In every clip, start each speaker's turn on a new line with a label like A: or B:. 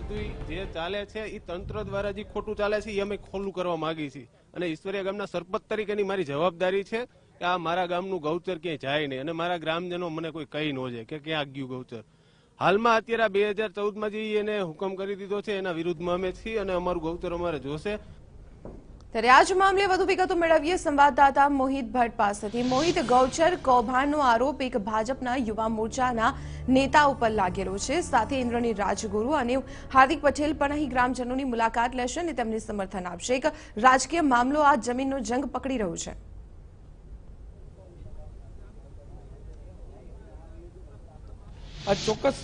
A: બધું જે ચાલે છે એ તંત્ર દ્વારા જે ખોટું ચાલે છે એ અમે ખોલું કરવા માંગી છીએ અને ઈશ્વરીય ગામના સરપંચ તરીકેની મારી જવાબદારી છે કે આ મારા ગામનું ગૌચર ક્યાંય જાય નહીં અને મારા ગ્રામજનો મને કોઈ કહી ન જાય કે ક્યાં ગયું ગૌચર. હાલમાં અત્યારે 2014માં જે એને હુકમ કરી દીધો છે એના વિરુદ્ધમાં અમે છીએ અને અમારું ગૌચર અમારે જોશે.
B: ત્યારે આ જ મામલે વધુ વિગતો મેળવીએ સંવાદદાતા મોહિત ભટ્ટ પાસેથી. મોહિત, ગૌચર કૌભાંડનો આરોપ એક ભાજપના યુવા મોરચાના નેતા ઉપર લાગેલો છે. સાથે ઇન્દ્રનીલ રાજગુરુ અને હાર્દિક પટેલ પણ અહીં ગ્રામજનોની મુલાકાત લેશે અને તેમને સમર્થન આપશે. એક રાજકીય મામલો આ જમીનનો જંગ પકડી રહ્યો છે.
C: ચોક્કસ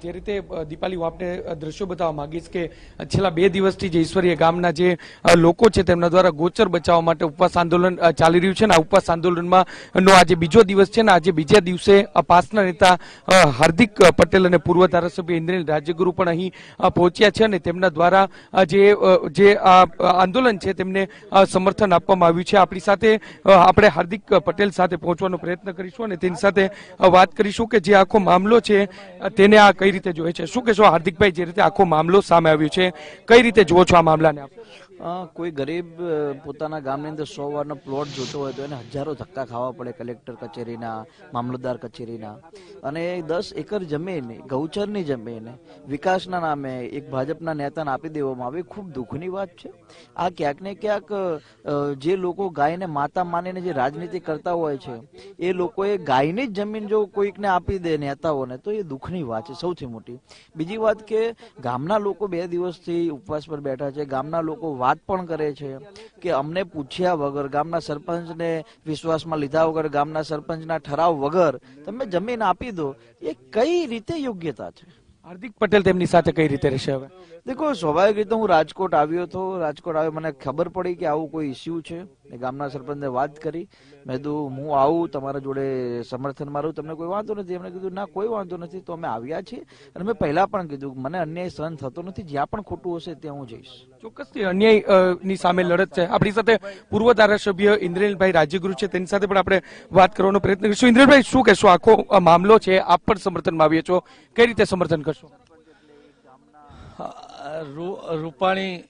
C: જે રીતે દીપાલી હું આપને દ્રશ્યો બતાવવા માંગીશ કે છેલ્લા 2 દિવસથી જે ઈશ્વરીય ગામના જે લોકો છે તેમના દ્વારા ગોચર બચાવવા માટે ઉપવાસ આંદોલન ચાલી રહ્યું છે અને આ ઉપવાસ આંદોલનમાં નો આજે બીજો દિવસ છે ને આજે બીજા દિવસે પાસના નેતા હાર્દિક પટેલ અને પૂર્વ ધારાસભ્ય ઇન્દ્રનીલ રાજગુરુ પણ અહીં પહોંચ્યા છે અને તેમના દ્વારા જે આંદોલન છે તેમને સમર્થન આપવામાં આવ્યું છે. આપણી સાથે આપણે હાર્દિક પટેલ સાથે પહોંચવાનો પ્રયત્ન કરીશું અને તેની સાથે વાત કરીશું કે જે આખો મામલો છે તેને આ કઈ રીતે જોવે છે. શું કહેશો હાર્દિકભાઈ, જે રીતે આખો મામલો સામે આવ્યો છે કઈ રીતે જુઓ છો આ મામલાને?
D: કોઈ ગરીબ પોતાના ગામની અંદર 100 વારનો પ્લોટ જોતો હોય તો એને હજારો ધક્કા ખાવા પડે કલેક્ટર કચેરીના, મામલતદાર કચેરીના, અને 10 એકર જમીન ગૌચરની જમીન વિકાસના નામે એક ભાજપના નેતાને આપી દેવામાં આવી. ખૂબ દુઃખની વાત છે. આ ક્યાંક ને ક્યાંક જે લોકો ગાયને માતા માનીને જે રાજનીતિ કરતા હોય છે એ લોકોએ ગાયની જ જમીન જો કોઈકને આપી દે નેતાઓને તો એ દુઃખની વાત છે સૌથી મોટી. બીજી વાત કે ગામના લોકો 2 દિવસથી ઉપવાસ પર બેઠા છે. ગામના લોકો વાત પણ કરે છે કે અમને પૂછ્યા વગર, ગામના સરપંચને વિશ્વાસમાં લીધા વગર, ગામના સરપંચના ઠરાવ વગર તમે જમીન આપી દો, એ કઈ રીતે યોગ્યતા છે?
C: હાર્દિક પટેલ તેમની સાથે કઈ રીતે રહેશે? હવે
D: દેખો, સ્વાભાવિક રીતે હું રાજકોટ આવ્યો હતો. રાજકોટ આવ્યો મને ખબર પડી કે આવું કોઈ ઇસ્યુ છે. ગામના સરપંચને વાત કરી, મેં કીધું હું આવું તમારા જોડે સમર્થન મારું, તમને કોઈ વાંધો નથી? એમણે કીધું ના કોઈ વાંધો નથી, તો અમે આવ્યા છીએ. અને મેં પહેલા પણ કીધું મને અન્યાય સહન થતો નથી, જ્યાં પણ ખોટું હશે ત્યાં હું જઈશ.
C: ચોક્કસથી અન્યાય ની સામે લડત છે. આપણી સાથે પૂર્વ ધારાસભ્ય ઇન્દ્રનીલભાઈ રાજગુરુ છે, તેની સાથે પણ આપણે વાત કરવાનો પ્રયત્ન કરીશું. ઇન્દ્રનીલભાઈ, શું કહેશો? આખો મામલો છે, આપ પણ સમર્થનમાં આવીએ છો, કઈ રીતે સમર્થન કરશો?
E: રૂપાણી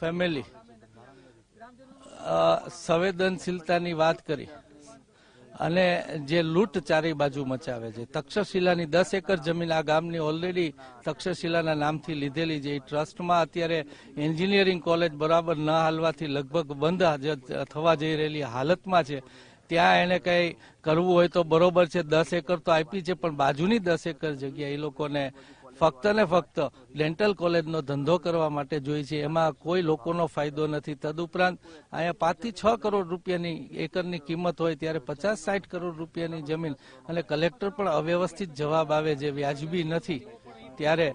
E: ફેમિલી સંવેદનશીલતાની વાત કરી અને જે લૂંટ ચારે બાજુ મચાવે છે. તક્ષશિલાની 10 એકર જમીન આ ગામની ઓલરેડી તક્ષશિલાના નામથી લીધેલી છે. ટ્રસ્ટમાં અત્યારે એન્જિનિયરિંગ કોલેજ બરાબર ન હાલવાથી લગભગ બંધ થવા જઈ રહેલી હાલતમાં છે. ત્યાં એને કંઈ કરવું હોય તો બરોબર છે, 10 એકર તો આપી છે, પણ બાજુની 10 એકર જગ્યા એ લોકોને ફક્ત ને ફક્ત ડેન્ટલ કોલેજનો ધંધો કરવા માટે જોઈ છે. એમાં કોઈ લોકોનો ફાયદો નથી. તદુપરાંત અહીંયા 5 થી 6 કરોડ રૂપિયાની એકરની કિંમત હોય ત્યારે 50-60 કરોડ રૂપિયાની જમીન, અને કલેક્ટર પણ અવ્યવસ્થિત જવાબ આવે જે વ્યાજબી નથી. ત્યારે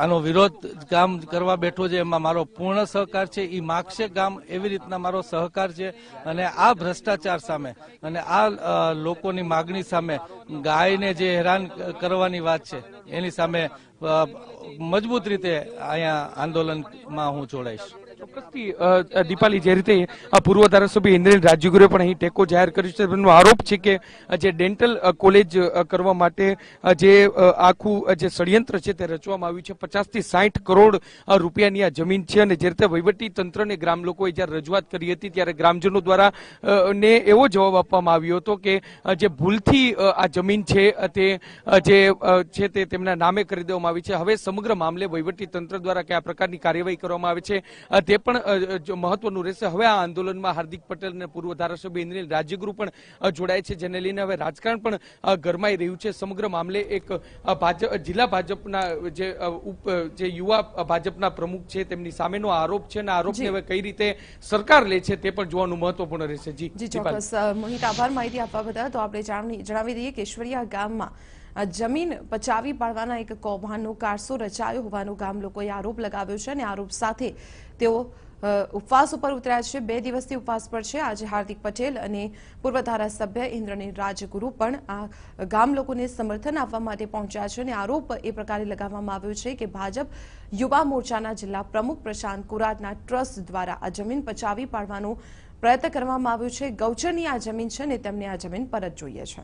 E: આનો વિરોધ કામ કરવા બેઠો છે. એમાં મારો પૂર્ણ સહકાર છે. એ માગશે ગામ એવી રીતના મારો સહકાર છે. અને આ ભ્રષ્ટાચાર સામે અને આ લોકોની માગણી સામે, ગાયને જે હેરાન કરવાની વાત છે એની સામે મજબૂત રીતે અહીંયા આંદોલનમાં હું જોડાઈશ.
C: ચોક્કસથી દીપાલી, જે રીતે પૂર્વ ધારાસભ્ય ઇન્દ્રનીલ રાજગુરુએ પણ અહીં ટેકો જાહેર કર્યો છે. તેમનો આરોપ છે કે જે ડેન્ટલ કોલેજ કરવા માટે જે આખું જે ષડયંત્ર છે તે રચવામાં આવ્યું છે. 50 થી 60 કરોડ રૂપિયાની આ જમીન છે. અને જે રીતે વહીવટી તંત્રને ગ્રામ લોકોએ જ્યારે રજૂઆત કરી હતી ત્યારે ગ્રામજનો દ્વારા ને એવો જવાબ આપવામાં આવ્યો હતો કે જે ભૂલથી આ જમીન છે તે જે છે તે તેમના નામે કરી દેવામાં આવી છે. હવે સમગ્ર મામલે વહીવટી તંત્ર દ્વારા કયા પ્રકારની કાર્યવાહી કરવામાં આવે છે તે પણ મહત્વનું રહેશે. હવે આ આંદોલનમાં હાર્દિક પટેલ અને પૂર્વ ધારાસભ્ય ઇન્દ્રનીલ રાજગુરુ પણ જોડાય છે, જેને લઈને હવે રાજકારણ પણ ગરમાઈ રહ્યું છે. સમગ્ર મામલે એક જિલ્લા ભાજપના જે યુવા ભાજપના પ્રમુખ છે તેમની સામેનો આરોપ છે અને આરોપને હવે કઈ રીતે સરકાર લે છે તે પણ જોવાનું મહત્વપૂર્ણ રહેશે.
B: જી ચોક્કસ મોહિત, આભાર માહિતી આપવા બદલ. તો આપણે જણાવી દઈએ કે ઈશ્વરીયા ગામમાં જમીન પચાવી પાડવાના એક કૌભાંડનો કારસો રચાયો હોવાનો ગામ લોકોએ આરોપ લગાવ્યો છે અને આરોપ સાથે તેઓ ઉપવાસ ઉપર ઉતર્યા છે. 2 દિવસથી ઉપવાસ પર છે. આજે હાર્દિક પટેલ અને પૂર્વ ધારાસભ્ય ઇન્દ્રનીલ રાજગુરુ પણ આ ગામ લોકોને સમર્થન આપવા માટે પહોંચ્યા છે અને આરોપ એ પ્રકારે લગાવવામાં આવ્યો છે કે ભાજપ યુવા મોરચાના જિલ્લા પ્રમુખ પ્રશાંત કુરાદના ટ્રસ્ટ દ્વારા આ જમીન પચાવી પાડવાનો પ્રયત્ન કરવામાં આવ્યો છે. ગૌચરની આ જમીન છે અને તેમને આ જમીન પરત જોઈએ છે.